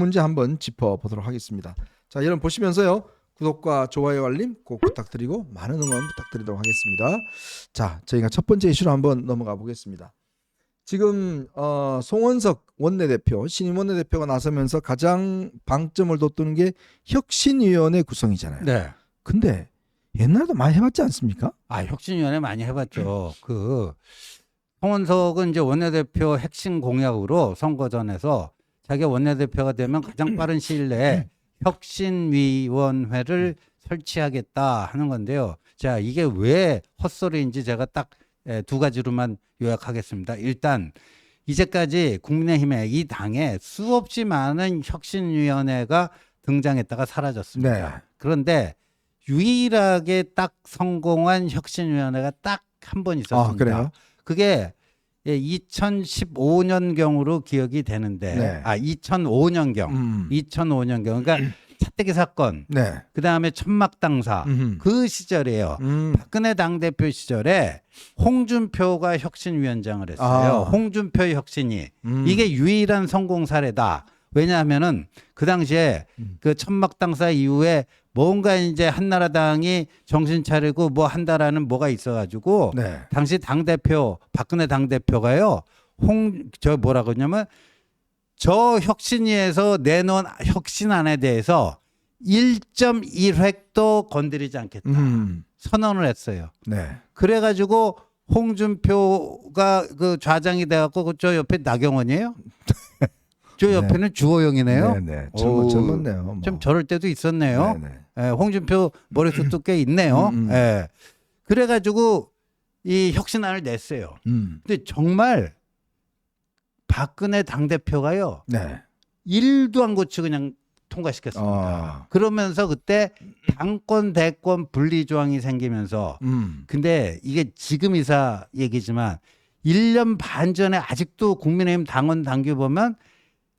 문제 한번 짚어보도록 하겠습니다. 자, 여러분 보시면서요. 구독과 좋아요 알림 꼭 부탁드리고 많은 응원 부탁드리도록 하겠습니다. 자, 저희가 첫 번째 이슈로 한번 넘어가 보겠습니다. 지금 송원석 원내대표, 신임 원내대표가 나서면서 가장 방점을 뒀던 게 혁신위원회 구성이잖아요. 네. 근데 옛날에도 많이 해봤지 않습니까? 혁신위원회 많이 해봤죠. 송원석은 이제 원내대표 핵심 공약으로 선거전에서 자기가 원내대표가 되면 가장 빠른 시일 내에 혁신위원회를 설치하겠다 하는 건데요. 자, 이게 왜 헛소리인지 제가 딱 두 가지로만 요약하겠습니다. 일단 이제까지 국민의힘에 이 당에 수없이 많은 혁신위원회가 등장했다가 사라졌습니다. 네. 그런데 유일하게 딱 성공한 혁신위원회가 딱 한 번 있었습니다. 그래요? 그게 2015년경으로 기억이 되는데, 네. 2005년경, 2005년경, 그러니까 차떼기 사건, 네. 그 다음에 천막당사, 그 시절이에요. 박근혜 당대표 시절에 홍준표가 혁신위원장을 했어요. 홍준표 혁신이. 이게 유일한 성공 사례다. 왜냐하면은 그 당시에 그 천막당사 이후에 뭔가 이제 한나라당이 정신 차리고 뭐 한다라는 뭐가 있어가지고 네. 당시 당대표 박근혜 당대표가요 뭐라 그러냐면 저 혁신위에서 내놓은 혁신안에 대해서 1.1획도 건드리지 않겠다 선언을 했어요. 네. 그래가지고 홍준표가 그 좌장이 돼갖고 저 옆에 나경원이에요. 저 옆에는 주호영이네요. 네. 젊었네요. 뭐. 좀 저럴 때도 있었네요. 네. 홍준표 머리숱도 꽤 있네요. 예. 그래가지고 이 혁신안을 냈어요. 근데 정말 박근혜 당대표가요. 네. 일도 안 고치고 그냥 통과시켰습니다. 그러면서 그때 당권 대권 분리 조항이 생기면서 근데 이게 지금 이사 얘기지만 1년 반 전에 아직도 국민의힘 당원 당규 보면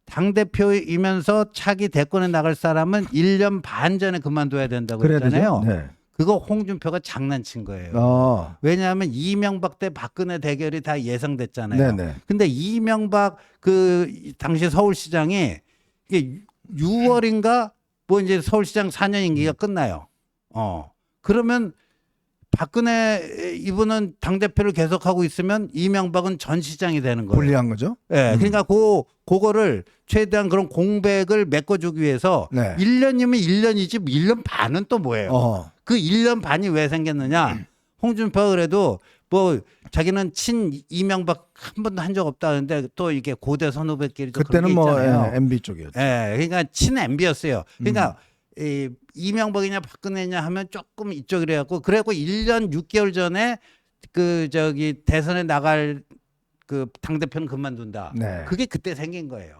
당대표이면서 차기 대권에 나갈 사람은 1년 반 전에 그만둬야 된다고 했잖아요. 네. 그거 홍준표가 장난친 거예요. 왜냐하면 이명박 대 박근혜 대결이 다 예상됐잖아요. 네네. 근데 이명박 그 당시 서울시장이 이게 6월인가 뭐 이제 서울시장 4년 임기가 끝나요. 그러면 박근혜 이분은 당대표를 계속하고 있으면 이명박은 전 시장이 되는 거예요. 불리한 거죠? 네, 그러니까 그거를 최대한 그런 공백을 메꿔주기 위해서 네. 1년이면 1년이지 1년 반은 또 뭐예요? 그 1년 반이 왜 생겼느냐? 홍준표가 그래도 뭐 자기는 친 이명박 한 번도 한 적 없다는데 또 이게 고대 선후배끼리 또 그때는 그런 게 있잖아요. MB 쪽이었죠. 예, 그러니까 친 MB였어요. 그러니까 이명박이냐 박근혜냐 하면 조금 이쪽이래 갖고 그래갖고 1년 6개월 전에 그 저기 대선에 나갈 그 당대표는 그만둔다. 네. 그게 그때 생긴 거예요.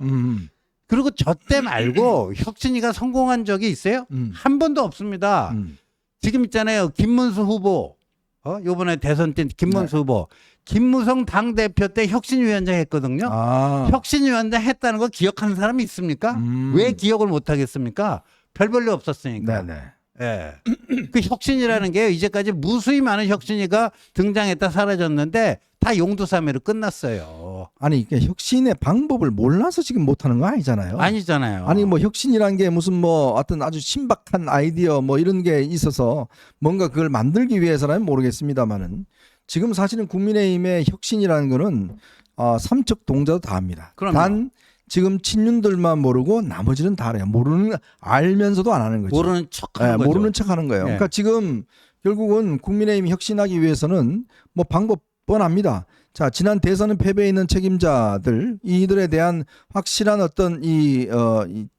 그리고 저 때 말고 혁신이가 성공한 적이 있어요? 한 번도 없습니다. 지금 있잖아요. 김문수 후보. 요번에 대선 때 김문수 후보. 김무성 당대표 때 혁신위원장 했거든요. 혁신위원장 했다는 거 기억하는 사람이 있습니까? 왜 기억을 못 하겠습니까? 별 볼 일 없었으니까. 네네. 예. 그 혁신이라는 게 이제까지 무수히 많은 혁신이가 등장했다 사라졌는데 다 용두사미로 끝났어요. 아니 이게 혁신의 방법을 몰라서 지금 못하는 거 아니잖아요. 아니잖아요. 아니 뭐 혁신이라는 게 무슨 뭐 어떤 아주 신박한 아이디어 뭐 이런 게 있어서 뭔가 그걸 만들기 위해서라면 모르겠습니다만은 지금 사실은 국민의힘의 혁신이라는 거는 삼척 동자도 다 합니다. 그럼요. 단 지금 친윤들만 모르고 나머지는 다 알아요. 알면서도 안 하는 거죠. 모르는 척하는 거죠. 모르는 척하는 거예요. 그러니까 지금 결국은 국민의힘 혁신하기 위해서는 뭐 방법 뻔합니다. 자, 지난 대선은 패배해 있는 책임자들 이들에 대한 확실한 어떤 이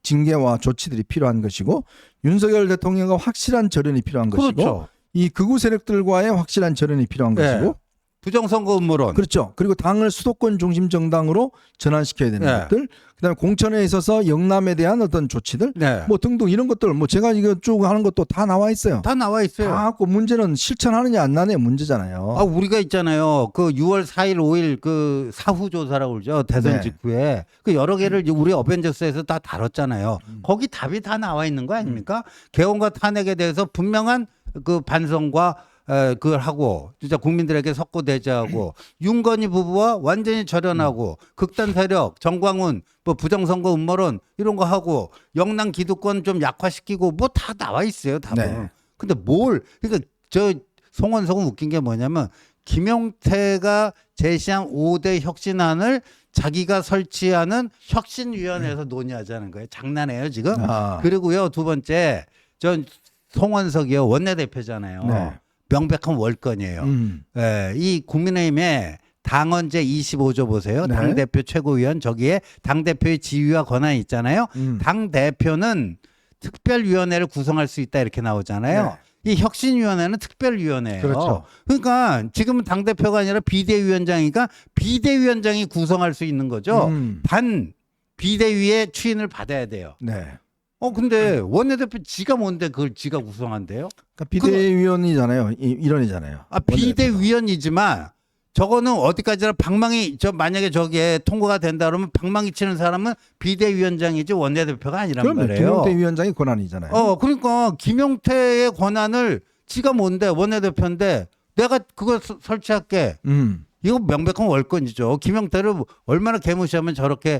징계와 조치들이 필요한 것이고 윤석열 대통령과 확실한 절연이 필요한 것이고 그렇죠. 이 극우 세력들과의 확실한 절연이 필요한 것이고 부정선거 음모론. 그렇죠. 그리고 당을 수도권 중심 정당으로 전환시켜야 되는 것들, 그다음에 공천에 있어서 영남에 대한 어떤 조치들, 뭐 등등 이런 것들, 뭐 제가 이거 쭉 하는 것도 다 나와 있어요. 다 나와 있어요. 다 갖고 문제는 실천하느냐 안 하느냐 문제잖아요. 우리가 있잖아요. 그 6월 4일, 5일 그 사후 조사라고 그러죠. 대선 직후에 그 여러 개를 우리 어벤져스에서 다 다뤘잖아요. 거기 답이 다 나와 있는 거 아닙니까? 개헌과 탄핵에 대해서 분명한 그 반성과 그걸 하고 진짜 국민들에게 석고대죄하고 윤건희 부부와 완전히 절연하고 극단 세력 정광훈 뭐 부정선거 음모론 이런 거 하고 영남 기득권 좀 약화시키고 뭐 다 나와 있어요 답은. 네. 근데 뭘 그러니까 저 송원석은 웃긴 게 뭐냐면 김용태가 제시한 5대 혁신안을 자기가 설치하는 혁신위원회에서 논의하자는 거예요. 장난해요 지금. 아. 그리고요 두 번째 전 송원석이요 원내대표잖아요. 네. 명백한 월권이에요. 예, 이 국민의힘에 당헌제 25조 보세요. 네. 당대표 최고위원 저기에 당대표의 지위와 권한이 있잖아요. 당대표는 특별위원회를 구성할 수 있다 이렇게 나오잖아요. 이 혁신위원회는 특별위원회예요. 그렇죠. 그러니까 지금은 당대표가 아니라 비대위원장이니까 비대위원장이 구성할 수 있는 거죠. 단 비대위의 추인을 받아야 돼요. 네. 근데 원내대표 지가 뭔데 그걸 지가 구성한대요? 그러니까 비대위원이잖아요. 일원이잖아요. 아, 비대위원이지만 저거는 어디까지나 방망이 만약에 저게 통과가 된다 그러면 방망이 치는 사람은 비대위원장이지 원내대표가 아니란 그럼 말이에요. 김용태 위원장이 권한이잖아요. 그러니까 김용태의 권한을 지가 뭔데 원내대표인데 내가 그거 설치할게. 이거 명백한 월권이죠. 김용태를 얼마나 개무시하면 저렇게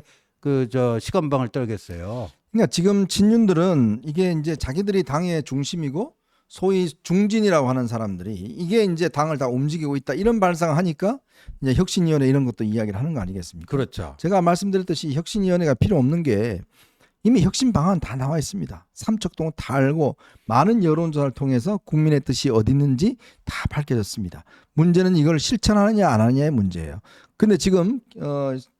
시건방을 떨겠어요. 그러니까 지금 친윤들은 이게 이제 자기들이 당의 중심이고 소위 중진이라고 하는 사람들이 이게 이제 당을 다 움직이고 있다 이런 발상을 하니까 이제 혁신위원회 이런 것도 이야기를 하는 거 아니겠습니까? 그렇죠. 제가 말씀드렸듯이 혁신위원회가 필요 없는 게 이미 혁신 방안 다 나와 있습니다. 삼척동은 다 알고 많은 여론조사를 통해서 국민의 뜻이 어디 있는지 다 밝혀졌습니다. 문제는 이걸 실천하느냐 안 하느냐의 문제예요. 근데 지금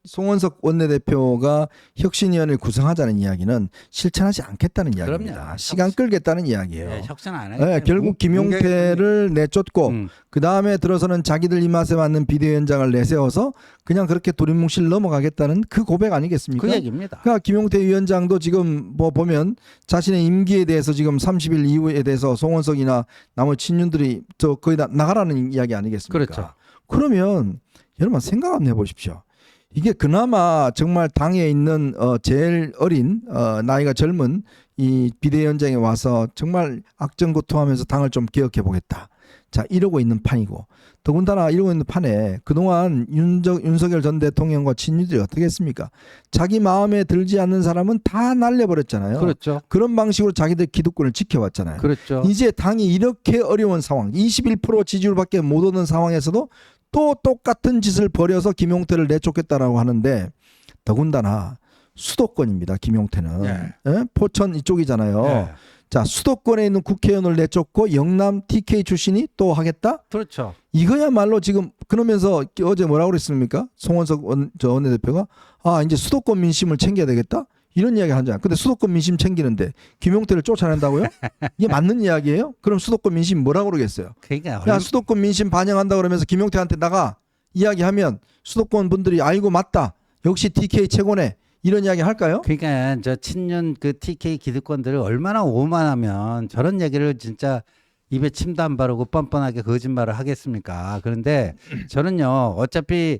송원석 원내대표가 혁신위원회를 구성하자는 이야기는 실천하지 않겠다는 이야기입니다. 그럼요. 시간 끌겠다는 이야기예요. 네, 혁신 안 해요. 네, 결국 김용태를 내쫓고 그 다음에 들어서는 자기들 입맛에 맞는 비대위원장을 내세워서 그냥 그렇게 두리뭉실 넘어가겠다는 그 고백 아니겠습니까? 그 얘기입니다. 그러니까 김용태 위원장도 지금 뭐 보면 자신의 임기에 대해서 지금 30일 이후에 대해서 송원석이나 나머지 친윤들이 거의 다 나가라는 이야기 아니겠습니까? 그렇죠. 그러면 여러분 생각 한번 해보십시오. 이게 그나마 정말 당에 있는 제일 어린 나이가 젊은 이 비대위원장에 와서 정말 악정고투하면서 당을 좀 개혁해 보겠다. 자 이러고 있는 판이고 더군다나 이러고 있는 판에 그동안 윤석열 전 대통령과 친윤들이 어떻게 했습니까? 자기 마음에 들지 않는 사람은 다 날려버렸잖아요. 그렇죠. 그런 방식으로 자기들 기득권을 지켜왔잖아요. 그렇죠. 이제 당이 이렇게 어려운 상황 21% 지지율밖에 못 얻는 상황에서도 또 똑같은 짓을 벌여서 김용태를 내쫓겠다라고 하는데 더군다나 수도권입니다. 김용태는 네. 예? 포천 이쪽이잖아요. 네. 자 수도권에 있는 국회의원을 내쫓고 영남 TK 출신이 또 하겠다? 그렇죠. 이거야말로 지금 그러면서 어제 뭐라고 그랬습니까? 송원석 원내대표가 이제 수도권 민심을 챙겨야 되겠다? 이런 이야기 하잖아요. 근데 수도권 민심 챙기는데 김용태를 쫓아낸다고요? 이게 맞는 이야기예요? 그럼 수도권 민심 뭐라고 그러겠어요? 그러니까 야 수도권 민심 반영한다 그러면서 김용태한테 나가 이야기하면 수도권 분들이 아이고 맞다. 역시 TK 최고네. 이런 이야기 할까요? 그러니까 저 친윤 그 TK 기득권들을 얼마나 오만하면 저런 얘기를 진짜 입에 침도 안 바르고 뻔뻔하게 거짓말을 하겠습니까? 그런데 저는요 어차피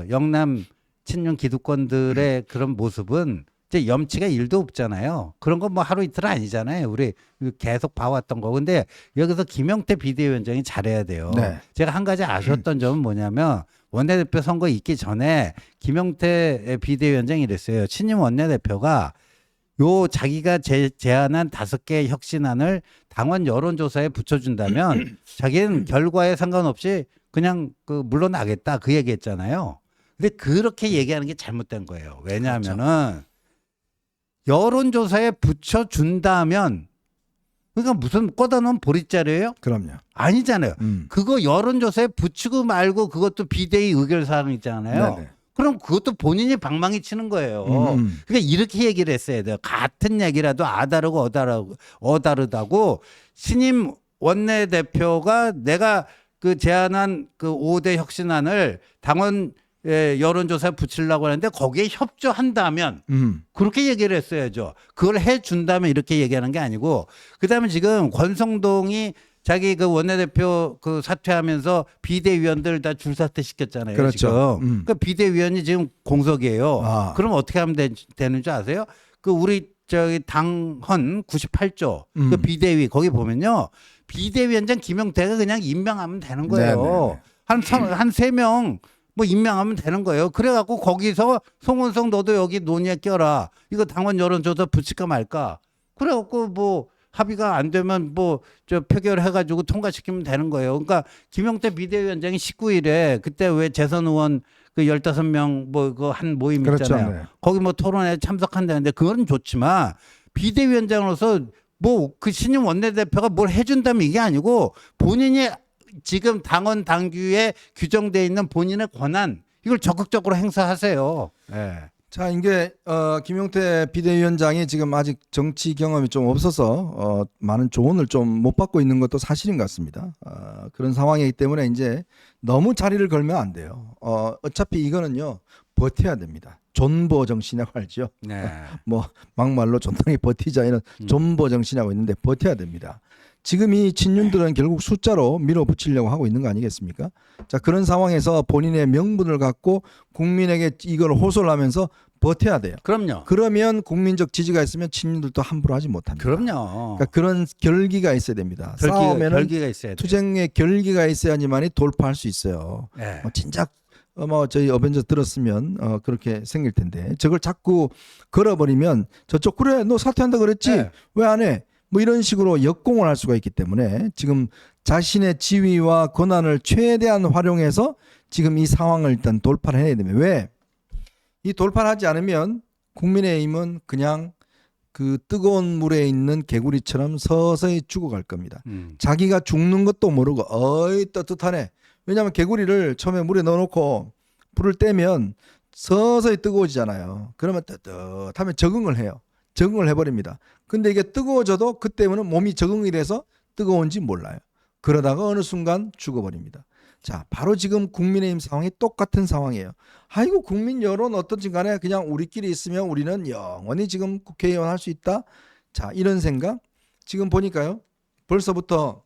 영남 친윤 기득권들의 그런 모습은 이제 염치가 1도 없잖아요. 그런 거 뭐 하루 이틀 아니잖아요. 우리 계속 봐왔던 거. 근데 여기서 김용태 비대위원장이 잘해야 돼요. 네. 제가 한 가지 아쉬웠던 점은 뭐냐면 원내대표 선거 있기 전에 김용태 비대위원장이 이랬어요. 친윤 원내대표가 자기가 제안한 5개 혁신안을 당원 여론조사에 붙여준다면 자기는 결과에 상관없이 그냥 물러나겠다 그 얘기했잖아요. 근데 그렇게 얘기하는 게 잘못된 거예요. 왜냐하면은 여론조사에 붙여준다면 그러니까 무슨 꽂아 놓은 보릿자루예요? 그럼요. 아니잖아요. 그거 여론조사에 붙이고 말고 그것도 비대위 의결사항이잖아요. 네네. 그럼 그것도 본인이 방망이 치는 거예요. 그러니까 이렇게 얘기를 했어야 돼요. 같은 얘기라도 아다르고 어다르다고 신임 원내대표가 내가 제안한 5대 혁신안을 당원 여론조사에 붙이려고 하는데 거기에 협조한다면 그렇게 얘기를 했어야죠. 그걸 해준다면 이렇게 얘기하는 게 아니고 그다음에 지금 권성동이 자기 원내대표 사퇴하면서 비대위원들 다 줄사퇴 시켰잖아요. 그렇죠. 지금. 그러니까 비대위원이 지금 공석이에요. 그럼 어떻게 하면 되는 줄 아세요? 우리 저기 당헌 98조 그 비대위 거기 보면요. 비대위원장 김용태가 그냥 임명하면 되는 거예요. 한 3명 뭐 임명하면 되는 거예요. 그래갖고 거기서 송원석 너도 여기 논의에 껴라. 이거 당원 여론조사 붙일까 말까. 그래갖고 뭐 합의가 안 되면 뭐 저 표결해가지고 통과시키면 되는 거예요. 그러니까 김용태 비대위원장이 19일에 그때 왜 재선 의원 그 15명 뭐 그 한 모임 있잖아요. 그렇죠. 네. 거기 뭐 토론회 참석한다는데 그건 좋지만 비대위원장으로서 뭐 그 신임 원내대표가 뭘 해준다면 이게 아니고 본인이 지금 당원 당규에 규정되어 있는 본인의 권한 이걸 적극적으로 행사하세요. 네. 자, 이게 김용태 비대위원장이 지금 아직 정치 경험이 좀 없어서 많은 조언을 좀 못 받고 있는 것도 사실인 것 같습니다. 그런 상황이기 때문에 이제 너무 자리를 걸면 안 돼요. 어차피 이거는요 버텨야 됩니다. 존버 정신이라고 하죠. 네. 뭐 막말로 존나게 버티자 이런 존버 정신이라고 있는데 버텨야 됩니다. 지금 이 친윤들은 결국 숫자로 밀어붙이려고 하고 있는 거 아니겠습니까? 자, 그런 상황에서 본인의 명분을 갖고 국민에게 이걸 호소를 하면서 버텨야 돼요. 그럼요. 그러면 국민적 지지가 있으면 친윤들도 함부로 하지 못합니다. 그럼요. 그러니까 그런 결기가 있어야 됩니다. 싸우면은 결기가 있어야 돼요. 투쟁의 결기가 있어야지만이 돌파할 수 있어요. 네. 진작 뭐 저희 어벤져스 들었으면 그렇게 생길 텐데 저걸 자꾸 걸어버리면 저쪽 그래 너 사퇴한다 그랬지 네. 왜 안 해? 뭐 이런 식으로 역공을 할 수가 있기 때문에 지금 자신의 지위와 권한을 최대한 활용해서 지금 이 상황을 일단 돌파를 해야 됩니다. 왜? 이 돌파를 하지 않으면 국민의힘은 그냥 그 뜨거운 물에 있는 개구리처럼 서서히 죽어갈 겁니다. 자기가 죽는 것도 모르고 어이 떳떳하네. 왜냐하면 개구리를 처음에 물에 넣어놓고 불을 떼면 서서히 뜨거워지잖아요. 그러면 떳떳하면 적응을 해요. 적응을 해버립니다. 근데 이게 뜨거워져도 그때는 몸이 적응이 돼서 뜨거운지 몰라요. 그러다가 어느 순간 죽어버립니다. 자, 바로 지금 국민의힘 상황이 똑같은 상황이에요. 아이고 국민 여론 어떤지 간에 그냥 우리끼리 있으면 우리는 영원히 지금 국회의원 할 수 있다. 자, 이런 생각. 지금 보니까요. 벌써부터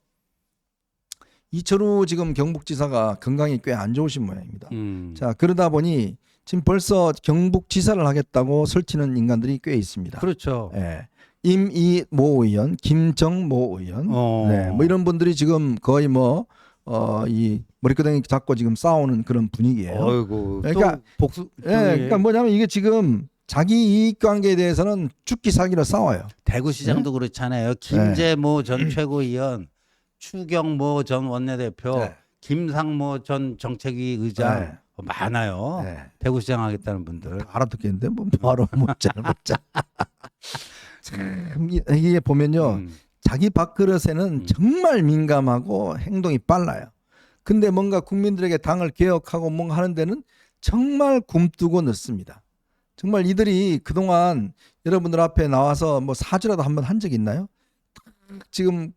이철우 지금 경북지사가 건강이 꽤 안 좋으신 모양입니다. 자, 그러다 보니 지금 벌써 경북지사를 하겠다고 설치는 인간들이 꽤 있습니다. 그렇죠. 예. 임이모 의원, 김정모 의원, 네, 뭐 이런 분들이 지금 거의 이 머리끄댕이 잡고 지금 싸우는 그런 분위기예요. 어이구. 그러니까 또 복수. 예, 그러니까 뭐냐면 이게 지금 자기 이익 관계에 대해서는 죽기 살기로 싸워요. 대구시장도 그렇잖아요. 김재모 전 최고위원, 추경모 전 원내대표, 네. 김상모 전 정책위 의장 네. 많아요. 네. 대구시장 하겠다는 분들. 알아듣겠는데 뭐 바로 묻자. 참 이게 보면요. 자기 밥그릇에는 정말 민감하고 행동이 빨라요. 근데 뭔가 국민들에게 당을 개혁하고 뭔가 하는 데는 정말 굼뜨고 늦습니다. 정말 이들이 그동안 여러분들 앞에 나와서 뭐 사주라도 한번 한 적 있나요? 지금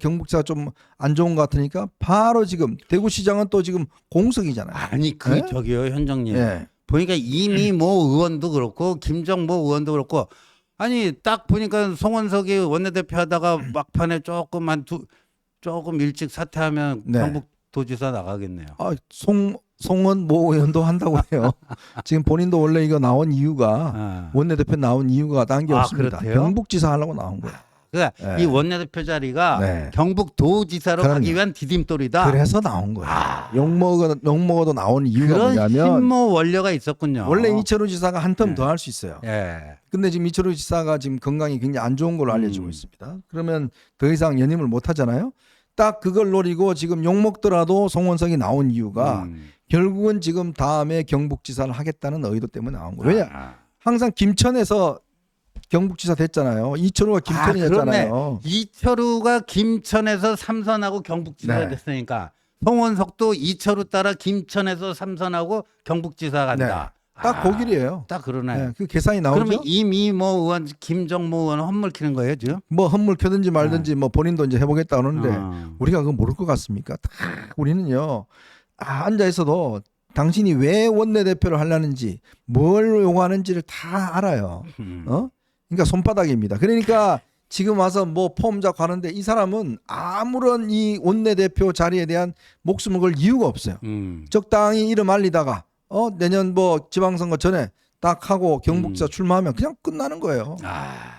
경북지사 좀 안 좋은 것 같으니까 바로 지금 대구시장은 또 지금 공석이잖아요. 아니 네? 저기요 현정님. 네. 보니까 이미 뭐 의원도 그렇고 김정모 의원도 그렇고 아니 딱 보니까 송원석이 원내대표 하다가 막판에 조금 일찍 사퇴하면 네. 경북도지사 나가겠네요. 송원 모 의원도 한다고 해요. 지금 본인도 원래 이거 나온 이유가 원내대표 나온 이유가 딴 게 없습니다. 그렇대요? 경북지사 하려고 나온 거예요. 그러니까 네. 이 원내대표 자리가 네. 경북도지사로 그럼요. 가기 위한 디딤돌이다. 그래서 나온 거예요. 욕먹어도 나온 이유가 그런 뭐냐면 힘모 원료가 있었군요. 원래 이철우 지사가 한 텀 네. 더 할 수 있어요. 예. 근데 지금 이철우 지사가 지금 건강이 굉장히 안 좋은 걸로 알려지고 있습니다. 그러면 더 이상 연임을 못 하잖아요. 딱 그걸 노리고 지금 욕먹더라도 송원석이 나온 이유가 결국은 지금 다음에 경북지사를 하겠다는 의도 때문에 나온 거예요. 왜냐? 항상 김천에서 경북지사 됐잖아요. 이철우가 김천이 됐잖아요. 이철우가 김천에서 삼선하고 경북지사가 네. 됐으니까 송원석도 이철우 따라 김천에서 삼선하고 경북지사 간다. 딱 그 길이에요. 딱 그러네. 네, 그 계산이 나오죠. 그러면 이미모 의원, 김정모 의원 헛물 키는 거예요 지금? 뭐 헛물 켜든지 말든지 뭐 본인도 이제 해보겠다 그러는데 우리가 그거 모를 것 같습니까? 다 우리는요 앉아 있어도 당신이 왜 원내대표를 하려는지 뭘 요구하는지를 다 알아요. 그러니까 손바닥입니다. 그러니까 지금 와서 뭐 폼 잡고 하는데 이 사람은 아무런 이 원내대표 자리에 대한 목숨을 걸 이유가 없어요. 적당히 이름 알리다가 내년 뭐 지방선거 전에 딱 하고 경북지사 출마하면 그냥 끝나는 거예요.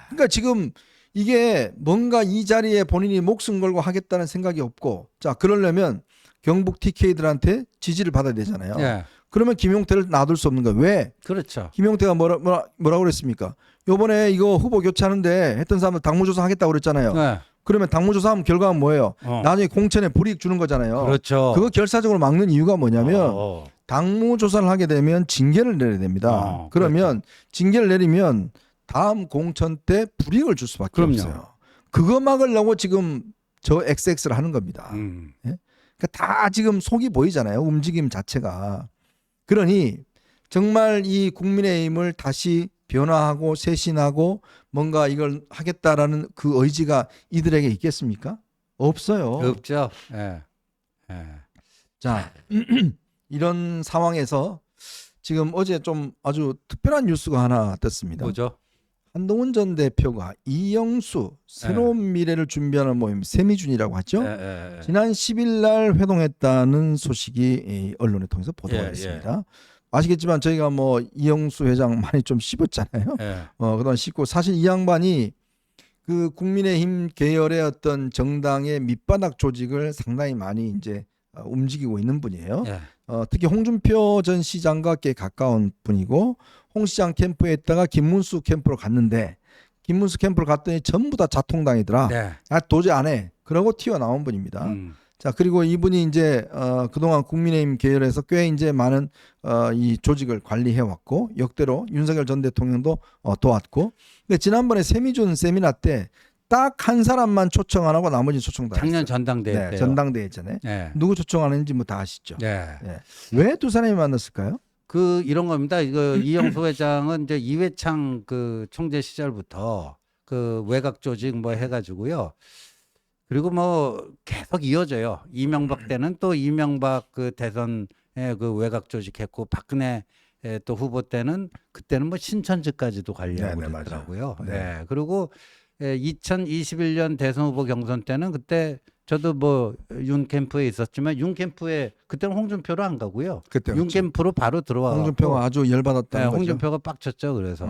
그러니까 지금 이게 뭔가 이 자리에 본인이 목숨 걸고 하겠다는 생각이 없고, 자 그러려면 경북 TK들한테 지지를 받아야 되잖아요. 예. 그러면 김용태를 놔둘 수 없는 거예요. 왜? 그렇죠. 김용태가 뭐라고 그랬습니까? 요번에 이거 후보 교체하는데 했던 사람들 당무조사 하겠다고 그랬잖아요. 예. 그러면 당무조사하면 결과는 뭐예요? 나중에 공천에 불이익 주는 거잖아요. 그렇죠. 그거 결사적으로 막는 이유가 뭐냐면 당무조사를 하게 되면 징계를 내려야 됩니다. 그러면 그렇죠. 징계를 내리면 다음 공천 때 불이익을 줄 수밖에 그럼요. 없어요. 그거 막으려고 지금 저 XX를 하는 겁니다. 예? 그러니까 다 지금 속이 보이잖아요. 움직임 자체가. 그러니 정말 이 국민의힘을 다시 변화하고 쇄신하고 뭔가 이걸 하겠다라는 그 의지가 이들에게 있겠습니까? 없어요. 없죠. 예. 예. 자, 이런 상황에서 지금 어제 좀 아주 특별한 뉴스가 하나 떴습니다. 뭐죠? 한동훈 전 대표가 이영수 새로운 미래를 준비하는 모임 세미준이라고 하죠. 지난 10일 날 회동했다는 소식이 언론을 통해서 보도가 됐습니다. 아시겠지만 저희가 뭐 이영수 회장 많이 좀 씹었잖아요. 그동안 씹고 사실 이 양반이 그 국민의힘 계열의 어떤 정당의 밑바닥 조직을 상당히 많이 이제 움직이고 있는 분이에요. 특히 홍준표 전 시장과 꽤 가까운 분이고 홍 시장 캠프에 있다가 김문수 캠프로 갔는데 김문수 캠프를 갔더니 전부 다 자통당이더라. 아, 도저히 안 해. 그러고 튀어나온 분입니다. 자, 그리고 이분이 이제 그동안 국민의힘 계열에서 꽤 이제 많은 이 조직을 관리해 왔고 역대로 윤석열 전 대통령도 도왔고. 근데 지난번에 세미준 세미나 때 딱 한 사람만 초청 안 하고 나머지 초청 다 작년 했어요. 전당대회 때요. 전당대회 있잖아요. 누구 초청 안 했는지 뭐 다 아시죠? 왜 두 사람이 만났을까요? 그 이런 겁니다. 이거 이영수 회장은 이제 이회창 그 총재 시절부터 그 외곽 조직 뭐 해가지고요. 그리고 뭐 계속 이어져요. 이명박 때는 또 이명박 그 대선에 그 외곽 조직했고 박근혜 또 후보 때는 그때는 뭐 신천지까지도 관리하고 그러더라고요. 그리고 2021년 대선 후보 경선 때는 그때 저도 뭐 윤 캠프에 있었지만 윤 캠프에 그때는 홍준표로 안 가고요. 윤 캠프로 바로 들어와. 홍준표가 아주 열받았다는 거죠. 홍준표가 빡쳤죠. 그래서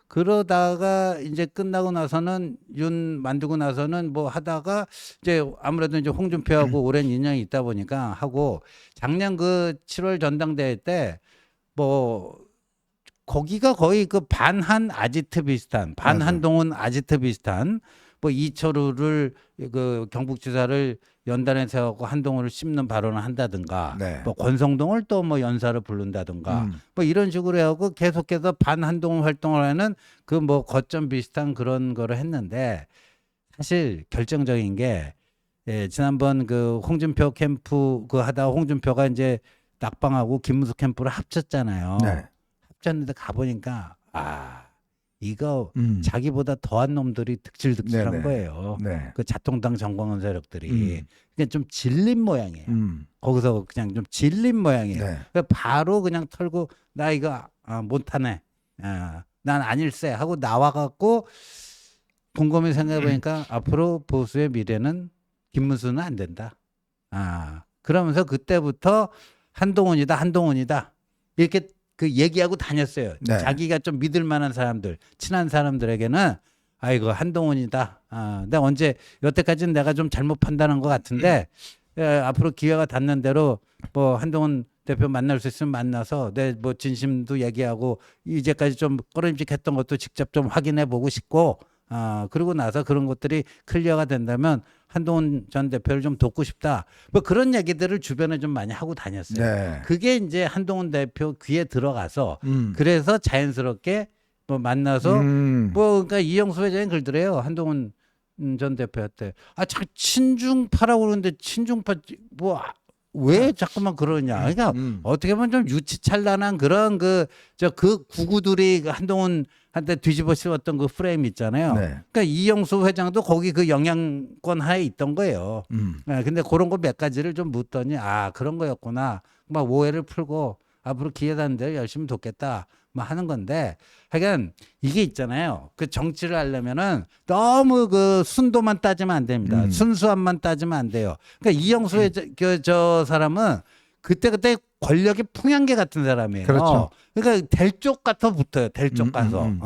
그러다가 이제 끝나고 나서는 윤 만들고 나서는 뭐 하다가 이제 아무래도 이제 홍준표하고 오랜 인연이 있다 보니까 하고 작년 그 7월 전당대회 때 뭐 거기가 거의 그 반한 아지트 비슷한 반한동훈 아지트 비슷한 뭐 이철우를 그 경북지사를 연단에 세워서 한동훈을 씹는 발언을 한다든가 뭐 권성동을 또 뭐 연사를 부른다든가 뭐 이런 식으로 하고 계속해서 반한동훈 활동을 하는 그 뭐 거점 비슷한 그런 거를 했는데 사실 결정적인 게 지난번 그 홍준표 캠프 그 하다가 홍준표가 이제 낙방하고 김문수 캠프를 합쳤잖아요. 합쳤는데 가보니까 이거 자기보다 더한 놈들이 득실득실한 거예요. 그 자통당 정광훈 세력들이. 그러니까 좀 질린 모양이에요. 거기서 그냥 좀 질린 모양이에요. 그러니까 바로 그냥 털고 나 이거 못하네. 난 아닐세 하고 나와갖고 곰곰이 생각해보니까 앞으로 보수의 미래는 김문수는 안 된다. 그러면서 그때부터 한동훈이다. 이렇게 그 얘기하고 다녔어요. 자기가 좀 믿을 만한 사람들, 친한 사람들에게는 아이고 한동훈이다. 근데 언제 여태까지는 내가 좀 잘못 판단한 것 같은데 앞으로 기회가 닿는 대로 뭐 한동훈 대표 만날 수 있으면 만나서 내 뭐 진심도 얘기하고 이제까지 좀 꺼림직했던 것도 직접 좀 확인해 보고 싶고 그러고 나서 그런 것들이 클리어가 된다면 한동훈 전 대표를 좀 돕고 싶다. 뭐 그런 얘기들을 주변에 좀 많이 하고 다녔어요. 그게 이제 한동훈 대표 귀에 들어가서 그래서 자연스럽게 뭐 만나서 뭐 그러니까 이영수 회장이 그러더래요. 한동훈 전 대표한테 참 친중파라고 그러는데 친중파 뭐 왜 자꾸만 그러냐. 그러니까 어떻게 보면 좀 유치찬란한 그런 그 구구들이 한동훈한테 뒤집어 씌웠던 그 프레임 있잖아요. 그러니까 이영수 회장도 거기 그 영향권 하에 있던 거예요. 근데 그런 거 몇 가지를 좀 묻더니 그런 거였구나. 막 오해를 풀고 앞으로 기회 닿는 대로 열심히 돕겠다. 뭐 하는 건데 하여간 이게 있잖아요. 그 정치를 하려면은 너무 그 순도만 따지면 안 됩니다. 순수함만 따지면 안 돼요. 그러니까 이영수의 저 사람은 그때 권력의 풍향계 같은 사람이에요. 그렇죠. 그러니까 될 쪽 가서 붙어요. 될 쪽 가서. 음.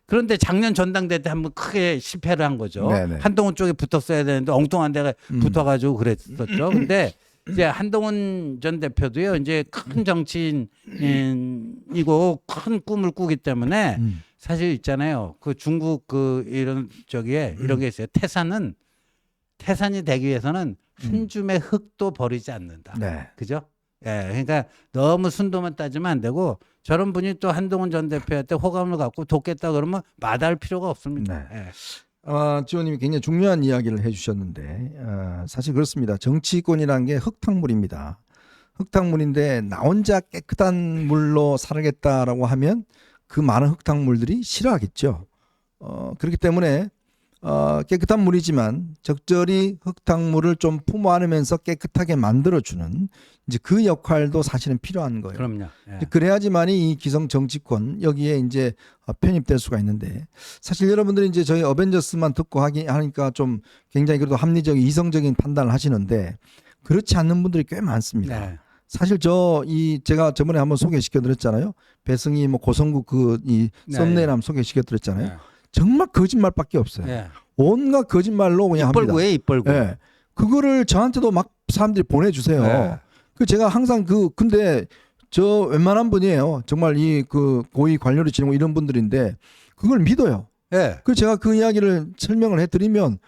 그런데 작년 전당대 때 한번 크게 실패를 한 거죠. 네네. 한동훈 쪽에 붙었어야 되는데 엉뚱한 데가 붙어가지고 그랬었죠. 근데 이제 한동훈 전 대표도요. 이제 큰 정치인이고 큰 꿈을 꾸기 때문에 사실 있잖아요. 그 중국 그 이런 저기에 이런 게 있어요. 태산이 되기 위해서는 한 줌의 흙도 버리지 않는다. 네. 그죠? 예, 그러니까 너무 순도만 따지면 안 되고 저런 분이 또 한동훈 전 대표한테 호감을 갖고 돕겠다 그러면 마다할 필요가 없습니다. 네. 예. 지호님이 굉장히 중요한 이야기를 해주셨는데 사실 그렇습니다. 정치권이라는 게 흙탕물입니다. 흙탕물인데 나 혼자 깨끗한 물로 살아겠다라고 하면 그 많은 흙탕물들이 싫어하겠죠. 그렇기 때문에 깨끗한 물이지만 적절히 흙탕물을 좀 품어 안으면서 깨끗하게 만들어주는 이제 그 역할도 사실은 필요한 거예요. 그럼요. 예. 그래야지만이 이 기성 정치권 여기에 이제 편입될 수가 있는데 사실 여러분들이 이제 저희 어벤져스만 듣고 하니까 좀 굉장히 그래도 합리적인 이성적인 판단을 하시는데 그렇지 않는 분들이 꽤 많습니다. 네. 사실 제가 저번에 한번 소개시켜 드렸잖아요. 배승희 뭐 고성국 이 네. 썸네일 한번 소개시켜 드렸잖아요. 네. 정말 거짓말밖에 없어요. 예. 온갖 거짓말로 그냥 입 합니다. 벌고 왜 입 벌고? 예. 그거를 저한테도 막 사람들이 보내주세요. 네. 그 제가 항상 근데 저 웬만한 분이에요. 정말 이 그 고위 관료를 지내고 이런 분들인데 그걸 믿어요. 예. 그 제가 그 이야기를 설명을 해드리면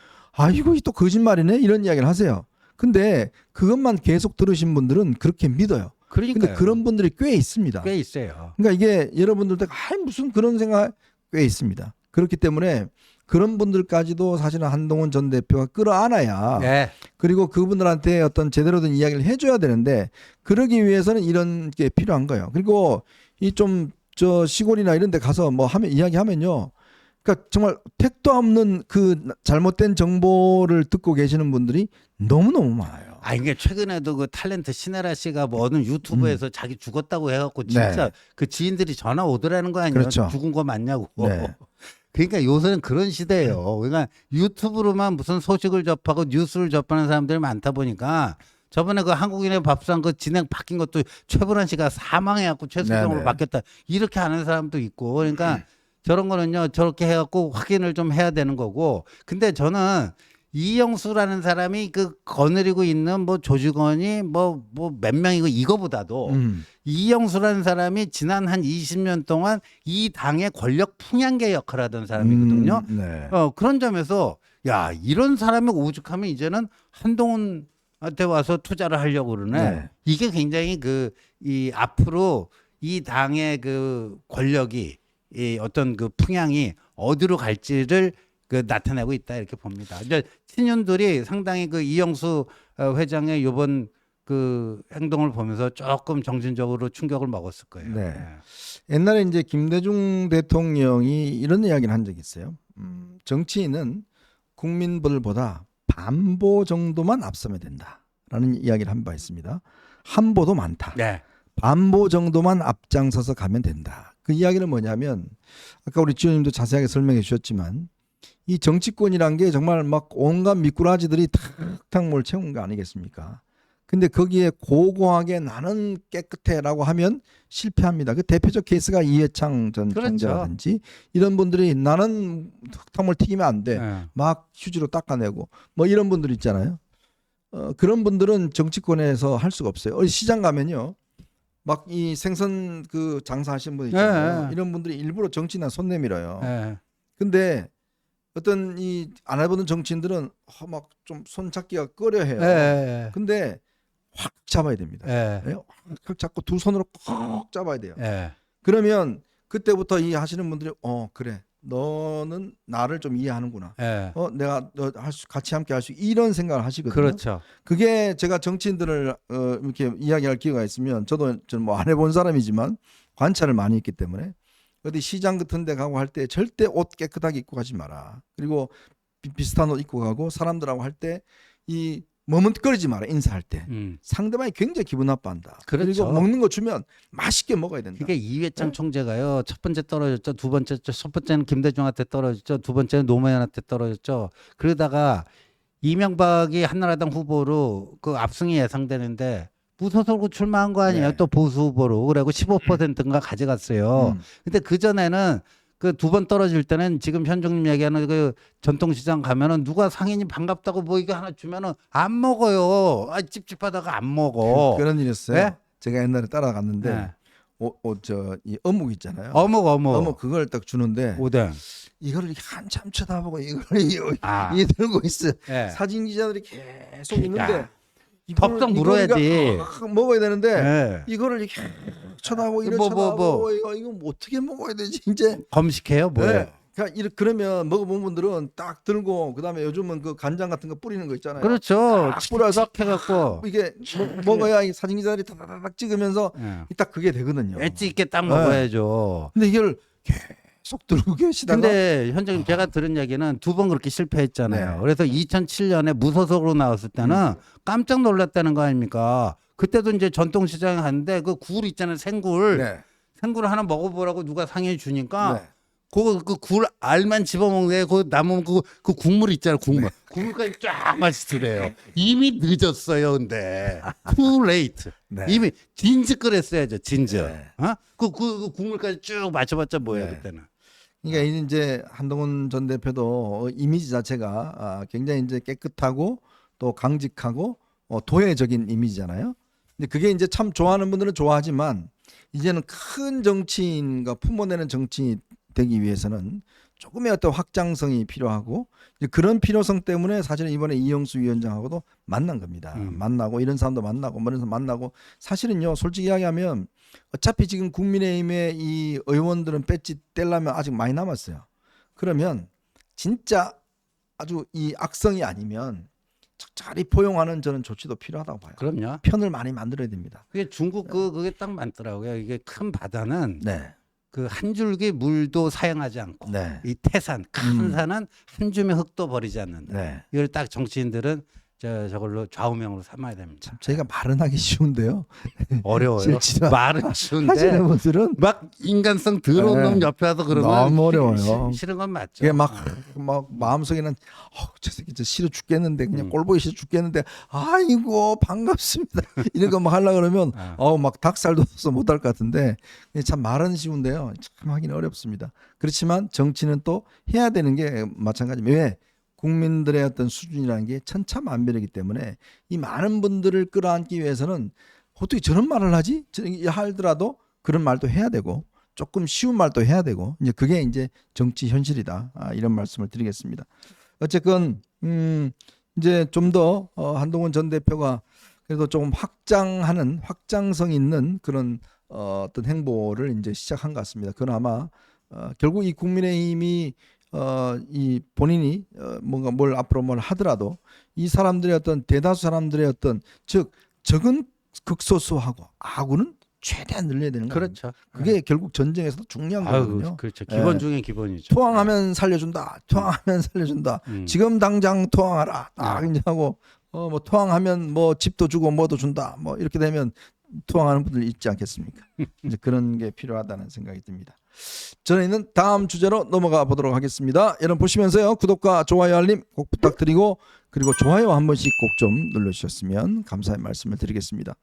이거 또 거짓말이네 이런 이야기를 하세요. 근데 그것만 계속 들으신 분들은 그렇게 믿어요. 그러니까 근데 그런 분들이 꽤 있습니다. 꽤 있어요. 그러니까 이게 여러분들도 무슨 그런 생각 꽤 있습니다. 그렇기 때문에 그런 분들까지도 사실은 한동훈 전 대표가 끌어안아야 예. 그리고 그분들한테 어떤 제대로 된 이야기를 해줘야 되는데 그러기 위해서는 이런 게 필요한 거예요. 그리고 이 좀 저 시골이나 이런 데 가서 뭐 이야기하면요. 그러니까 정말 택도 없는 그 잘못된 정보를 듣고 계시는 분들이 너무너무 많아요. 이게 최근에도 그 탤런트 신혜라 씨가 뭐 어느 유튜브에서 자기 죽었다고 해갖고 진짜 네. 그 지인들이 전화 오더라는 거 아니에요? 그렇죠. 죽은 거 맞냐고. 네. 그러니까 요새는 그런 시대예요. 그러니까 유튜브로만 무슨 소식을 접하고 뉴스를 접하는 사람들이 많다 보니까 저번에 그 한국인의 밥상 그 진행 바뀐 것도 최불한 씨가 사망해갖고 최수정으로 네네. 바뀌었다 이렇게 하는 사람도 있고 그러니까 저런 거는요 저렇게 해갖고 확인을 좀 해야 되는 거고 근데 저는 이영수라는 사람이 그 거느리고 있는 뭐 조직원이 뭐 몇 명이고 이거보다도 이영수라는 사람이 지난 한 20년 동안 이 당의 권력 풍향계 역할을 하던 사람이거든요. 네. 그런 점에서 야 이런 사람이 오죽하면 이제는 한동훈한테 와서 투자를 하려고 그러네. 네. 이게 굉장히 이 앞으로 이 당의 그 권력이 이 어떤 그 풍향이 어디로 갈지를 나타내고 있다 이렇게 봅니다. 이제 친윤들이 상당히 그 이영수 회장의 이번 그 행동을 보면서 조금 정신적으로 충격을 먹었을 거예요. 네. 옛날에 이제 김대중 대통령이 이런 이야기를 한 적이 있어요. 정치인은 국민들보다 반보 정도만 앞서면 된다라는 이야기를 한 바 있습니다. 한보도 많다. 네. 반보 정도만 앞장서서 가면 된다. 그 이야기는 뭐냐면 아까 우리 지호님도 자세하게 설명해 주셨지만 이 정치권이란 게 정말 막 온갖 미꾸라지들이 탁탁 뭘 채운 거 아니겠습니까? 근데 거기에 고고하게 나는 깨끗해라고 하면 실패합니다. 그 대표적 케이스가 이해창 전 그렇죠. 총재라든지 이런 분들이 나는 흙탕물 튀기면 안 돼. 네. 막 휴지로 닦아내고 뭐 이런 분들 있잖아요. 그런 분들은 정치권에서 할 수가 없어요. 시장 가면요. 막 이 생선 그 장사하시는 분 있잖아요. 네. 이런 분들이 일부러 정치나 손 내밀어요. 네. 근데 어떤 이 안 해보는 정치인들은 막 좀 손잡기가 꺼려해요. 네. 근데 확 잡아야 됩니다. 네. 예? 확 잡고 두 손으로 꼭 잡아야 돼요. 네. 그러면 그때부터 이 하시는 분들이 그래 너는 나를 좀 이해하는구나. 네. 내가 같이 함께 할 수 이런 생각을 하시거든요. 그렇죠. 그게 제가 정치인들을 이렇게 이야기할 기회가 있으면 저는 뭐 안 해본 사람이지만 관찰을 많이 했기 때문에 어디 시장 같은 데 가고 할 때 절대 옷 깨끗하게 입고 가지 마라. 그리고 비슷한 옷 입고 가고 사람들하고 할 때 이 머뭇거리지 마라. 인사할 때. 상대방이 굉장히 기분 나빠한다. 그렇죠. 그리고 먹는 거 주면 맛있게 먹어야 된다. 그러니까 이회창 네? 총재가요. 첫 번째 떨어졌죠. 두 번째 첫 번째는 김대중한테 떨어졌죠. 두 번째는 노무현한테 떨어졌죠. 그러다가 이명박이 한나라당 후보로 그 압승이 예상되는데 무소속으로 출마한 거 아니에요? 네. 또 보수 후보로. 그리고 15%인가 가져갔어요. 근데 그 전에는 그 두 번 떨어질 때는 지금 현종님 얘기하는 그 전통시장 가면은 누가 상인이 반갑다고 뭐 이거 하나 주면은 안 먹어요. 아, 찝찝하다가 안 먹어. 그런 일이었어요. 네? 제가 옛날에 따라갔는데 네. 이 어묵 있잖아요. 어묵. 그걸 딱 주는데 오뎅. 이거를 이렇게 한참 쳐다보고 이걸 아. 이 들고 있어요. 네. 사진 기자들이 계속 있는데 야, 덥석 물어야지. 이거 먹어야 되는데 네. 이거를 이렇게 쳐다보고 이렇게 뭐. 쳐다보고 이거 뭐 어떻게 먹어야 되지 이제. 검식해요? 뭐예요? 네. 그러니까 그러면 먹어본 분들은 딱 들고 그다음에 요즘은 그 간장 같은 거 뿌리는 거 있잖아요. 그렇죠. 딱 뿌려서 해갖고 이게 먹어야 이 사진 기자들이 다다닥 찍으면서 딱 그게 되거든요. 엣지 있게 딱 먹어야죠. 근데 이걸 계속 들고 계시다가 근데 현장님 제가 들은 얘기는 두 번 그렇게 실패했잖아요. 네. 그래서 2007년에 무소속으로 나왔을 때는 깜짝 놀랐다는 거 아닙니까? 그때도 이제 전통시장에 갔는데 그 굴 있잖아요. 생굴. 네. 생굴 하나 먹어보라고 누가 상해 주니까 네. 그 굴 알만 집어먹는데 그 남은 그 국물 있잖아요. 국물. 국물까지 쫙 마시더래요. 이미 늦었어요. 근데 too late. 네. 이미 진즈 끓였어야죠. 진즈. 네. 어? 그 국물까지 쭉 마셔봤자 뭐예요 네. 그때는. 그러니까 이제 한동훈 전 대표도 이미지 자체가 굉장히 이제 깨끗하고 또 강직하고 도회적인 이미지잖아요. 근데 그게 이제 참 좋아하는 분들은 좋아하지만 이제는 큰 정치인과 품어내는 정치인이 되기 위해서는 조금의 어떤 확장성이 필요하고 이제 그런 필요성 때문에 사실은 이번에 이영수 위원장하고도 만난 겁니다. 만나고 이런 사람도 만나고 뭐 이런 사람 만나고 사실은요 솔직히 이야기하면 어차피 지금 국민의힘의 이 의원들은 배지 떼려면 아직 많이 남았어요. 그러면 진짜 아주 이 악성이 아니면 적절히 포용하는 저는 조치도 필요하다고 봐요. 그럼요. 편을 많이 만들어야 됩니다. 그게 중국 그게 딱 많더라고요. 이게 큰 바다는 네. 그 한 줄기 물도 사용하지 않고 네. 이 태산 큰 산은 한 줌의 흙도 버리지 않는다. 네. 이걸 딱 정치인들은 저걸로 좌우명으로 삼아야 됩니다. 저희가 말은 하기 쉬운데요. 어려워요. 실제로 말은 쉬운데 하시는 분들은 막 인간성 더러운 네. 놈 옆에 와서 그러면 너무 어려워요. 싫은 건 맞죠. 그게 막 마음속에는 저 새끼 진짜 싫어 죽겠는데 그냥 꼴 보기 싫어 죽겠는데 아이고 반갑습니다 이런 거 막 하려고 그러면 막 닭살 돋아서 못할 것 같은데 참 말은 쉬운데요 참 하기는 어렵습니다. 그렇지만 정치는 또 해야 되는 게 마찬가지입니다. 왜? 국민들의 어떤 수준이라는 게 천차만별이기 때문에 이 많은 분들을 끌어안기 위해서는 어떻게 저런 말을 하지? 하더라도 그런 말도 해야 되고 조금 쉬운 말도 해야 되고 이제 그게 이제 정치 현실이다. 이런 말씀을 드리겠습니다. 어쨌건 이제 좀 더 한동훈 전 대표가 그래도 조금 확장하는 확장성 있는 그런 어떤 행보를 이제 시작한 것 같습니다. 그건 아마 결국 이 국민의힘이 이 본인이 뭔가 뭘 앞으로 뭘 하더라도 이 사람들의 어떤 대다수 사람들의 어떤 즉 적은 극소수하고 아군은 최대한 늘려야 되는 거예요. 그렇죠. 그게 결국 전쟁에서도 중요한 거거든요. 그렇죠. 기본 중에 기본이죠. 투항하면 살려준다. 투항하면 살려준다. 지금 당장 투항하라. 딱 이제 하고 뭐 투항하면 뭐 집도 주고 뭐도 준다. 뭐 이렇게 되면 투항하는 분들 있지 않겠습니까? 이제 그런 게 필요하다는 생각이 듭니다. 저희는 다음 주제로 넘어가 보도록 하겠습니다. 여러분 보시면서요 구독과 좋아요 알림 꼭 부탁드리고 그리고 좋아요 한 번씩 꼭 좀 눌러주셨으면 감사의 말씀을 드리겠습니다.